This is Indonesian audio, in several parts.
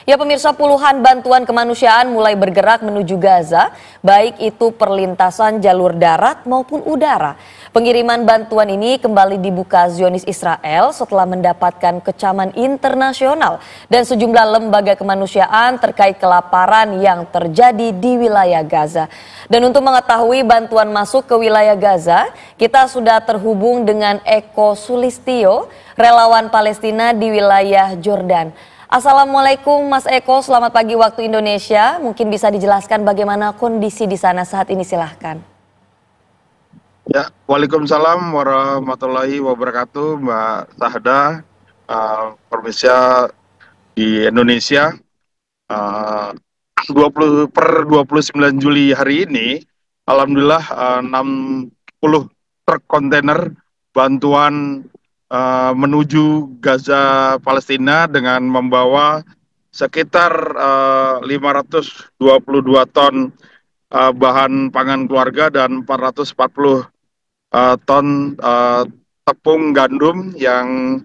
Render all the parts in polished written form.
Ya pemirsa, puluhan bantuan kemanusiaan mulai bergerak menuju Gaza, baik itu perlintasan jalur darat maupun udara. Pengiriman bantuan ini kembali dibuka Zionis Israel setelah mendapatkan kecaman internasional dan sejumlah lembaga kemanusiaan terkait kelaparan yang terjadi di wilayah Gaza. Dan untuk mengetahui bantuan masuk ke wilayah Gaza, kita sudah terhubung dengan Eko Sulistyo, relawan Palestina di wilayah Jordan. Assalamualaikum Mas Eko, selamat pagi waktu Indonesia. Mungkin bisa dijelaskan bagaimana kondisi di sana saat ini, silahkan. Ya, Waalaikumsalam warahmatullahi wabarakatuh, Mbak Sahda, pemirsa di Indonesia. Uh, 29 Juli hari ini, alhamdulillah 60 truk kontainer bantuan menuju Gaza Palestina dengan membawa sekitar 522 ton bahan pangan keluarga dan 440 ton tepung gandum yang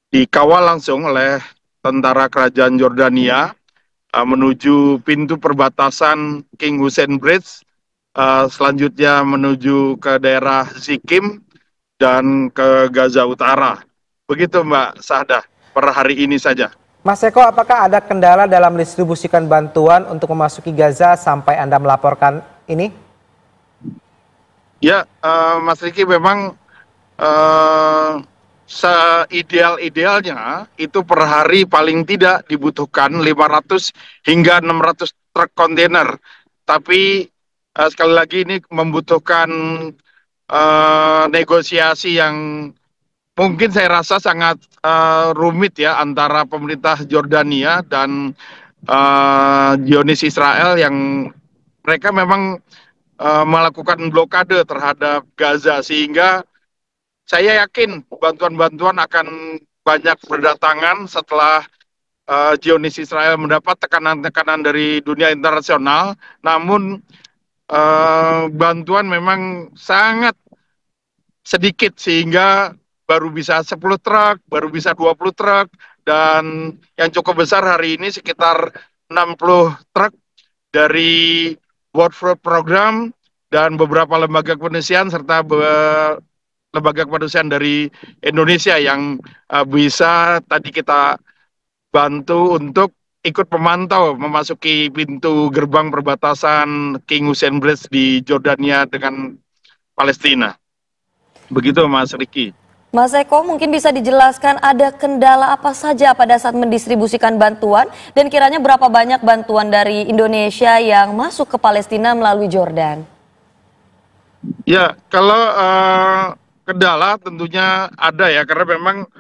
dikawal langsung oleh tentara kerajaan Yordania menuju pintu perbatasan King Hussein Bridge, selanjutnya menuju ke daerah Zikim dan ke Gaza Utara. Begitu Mbak Sahda, per hari ini saja. Mas Eko, apakah ada kendala dalam mendistribusikan bantuan untuk memasuki Gaza sampai Anda melaporkan ini? Ya, Mas Riki, memang seideal-idealnya itu per hari paling tidak dibutuhkan 500 hingga 600 truk kontainer. Tapi sekali lagi ini membutuhkan negosiasi yang mungkin saya rasa sangat rumit ya antara pemerintah Jordania dan Zionis Israel yang mereka memang melakukan blokade terhadap Gaza, sehingga saya yakin bantuan-bantuan akan banyak berdatangan setelah Zionis Israel mendapat tekanan-tekanan dari dunia internasional. Namun bantuan memang sangat sedikit sehingga baru bisa 10 truk, baru bisa 20 truk, dan yang cukup besar hari ini sekitar 60 truk dari World Food Program dan beberapa lembaga kemanusiaan serta lembaga kemanusiaan dari Indonesia yang bisa tadi kita bantu untuk ikut memantau memasuki pintu gerbang perbatasan King Hussein Bridge di Jordania dengan Palestina. Begitu Mas Riki. Mas Eko, mungkin bisa dijelaskan ada kendala apa saja pada saat mendistribusikan bantuan dan kiranya berapa banyak bantuan dari Indonesia yang masuk ke Palestina melalui Jordan? Ya, kalau kendala tentunya ada ya, karena memang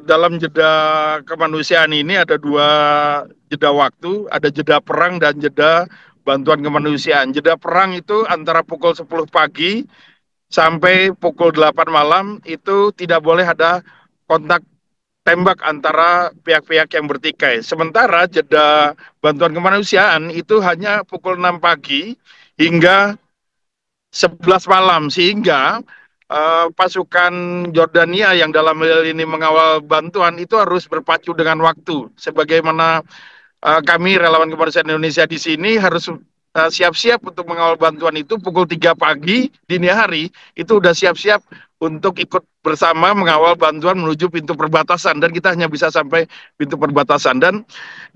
dalam jeda kemanusiaan ini ada dua jeda waktu, ada jeda perang dan jeda bantuan kemanusiaan. Jeda perang itu antara pukul 10 pagi sampai pukul 8 malam itu tidak boleh ada kontak tembak antara pihak-pihak yang bertikai. Sementara jeda bantuan kemanusiaan itu hanya pukul 6 pagi hingga 11 malam, sehingga pasukan Jordania yang dalam hal ini mengawal bantuan itu harus berpacu dengan waktu. Sebagaimana kami relawan kemanusiaan Indonesia di sini harus siap-siap untuk mengawal bantuan itu pukul 3 pagi dini hari, itu udah siap-siap untuk ikut bersama mengawal bantuan menuju pintu perbatasan, dan kita hanya bisa sampai pintu perbatasan. Dan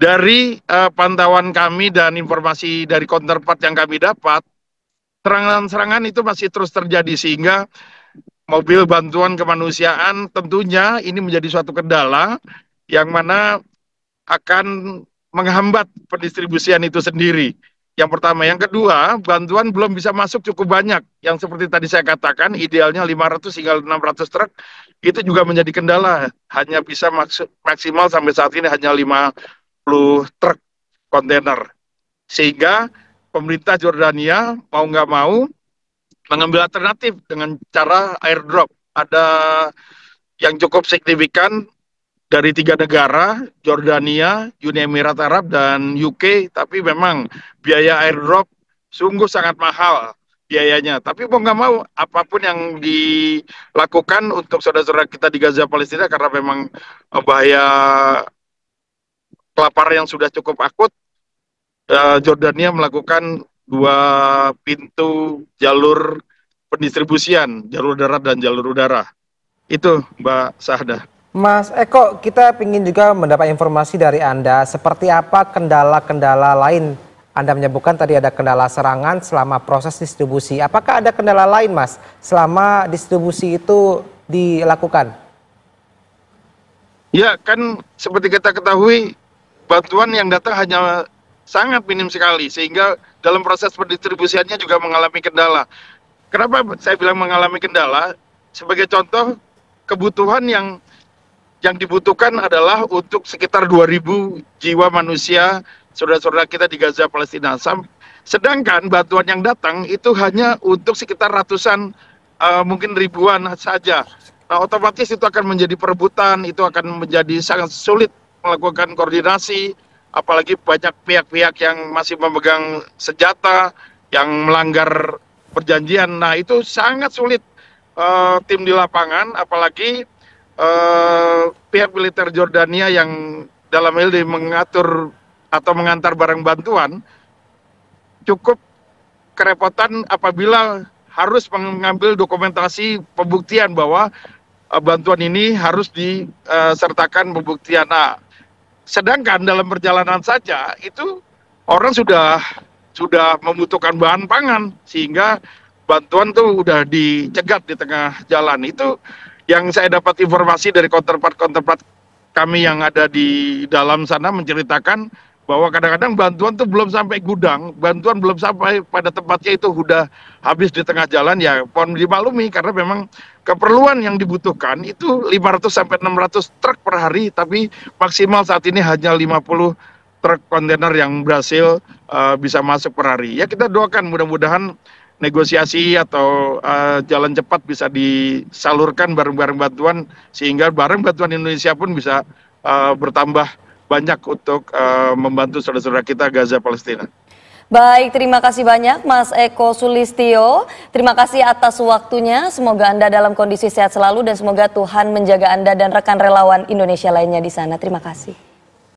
dari pantauan kami dan informasi dari counterpart yang kami dapat, serangan-serangan itu masih terus terjadi, sehingga mobil bantuan kemanusiaan tentunya ini menjadi suatu kendala yang mana akan menghambat pendistribusian itu sendiri. Yang pertama. Yang kedua, bantuan belum bisa masuk cukup banyak. Yang seperti tadi saya katakan, idealnya 500 hingga 600 truk, itu juga menjadi kendala. Hanya bisa maksimal sampai saat ini hanya 50 truk kontainer. Sehingga pemerintah Jordania mau nggak mau mengambil alternatif dengan cara airdrop. Ada yang cukup signifikan dari 3 negara, Jordania, Uni Emirat Arab, dan UK, tapi memang biaya airdrop sungguh sangat mahal biayanya. Tapi mau nggak mau, apapun yang dilakukan untuk saudara-saudara kita di Gaza Palestina, karena memang bahaya kelaparan yang sudah cukup akut, Jordania melakukan 2 pintu jalur pendistribusian, jalur darat dan jalur udara. Itu Mbak Sahda. Mas Eko, kita ingin juga mendapat informasi dari Anda, seperti apa kendala-kendala lain? Anda menyebutkan tadi ada kendala serangan selama proses distribusi. Apakah ada kendala lain, Mas, selama distribusi itu dilakukan? Ya, kan seperti kita ketahui, bantuan yang datang hanya sangat minim sekali, sehingga dalam proses pendistribusiannya juga mengalami kendala. Kenapa saya bilang mengalami kendala? Sebagai contoh, kebutuhan yang dibutuhkan adalah untuk sekitar 2.000 jiwa manusia, saudara-saudara kita di Gaza, Palestina. Sedangkan bantuan yang datang itu hanya untuk sekitar ratusan, mungkin ribuan saja. Nah, otomatis itu akan menjadi perebutan, itu akan menjadi sangat sulit melakukan koordinasi, apalagi banyak pihak-pihak yang masih memegang senjata, yang melanggar perjanjian. Nah, itu sangat sulit tim di lapangan, apalagi pihak militer Jordania yang dalam hal ini mengatur atau mengantar barang bantuan cukup kerepotan apabila harus mengambil dokumentasi pembuktian bahwa bantuan ini harus disertakan pembuktian. Nah, sedangkan dalam perjalanan saja itu orang sudah membutuhkan bahan pangan, sehingga bantuan tuh udah dicegat di tengah jalan. Itu yang saya dapat informasi dari counterpart kami yang ada di dalam sana menceritakan bahwa kadang-kadang bantuan tuh belum sampai gudang, bantuan belum sampai pada tempatnya itu udah habis di tengah jalan. Ya mohon dimaklumi karena memang keperluan yang dibutuhkan itu 500 sampai 600 truk per hari, tapi maksimal saat ini hanya 50 truk kontainer yang berhasil bisa masuk per hari. Ya kita doakan mudah-mudahan negosiasi atau jalan cepat bisa disalurkan barang-barang bantuan, sehingga barang bantuan Indonesia pun bisa bertambah banyak untuk membantu saudara-saudara kita Gaza Palestina. Baik, terima kasih banyak Mas Eko Sulistyo. Terima kasih atas waktunya. Semoga Anda dalam kondisi sehat selalu dan semoga Tuhan menjaga Anda dan rekan relawan Indonesia lainnya di sana. Terima kasih.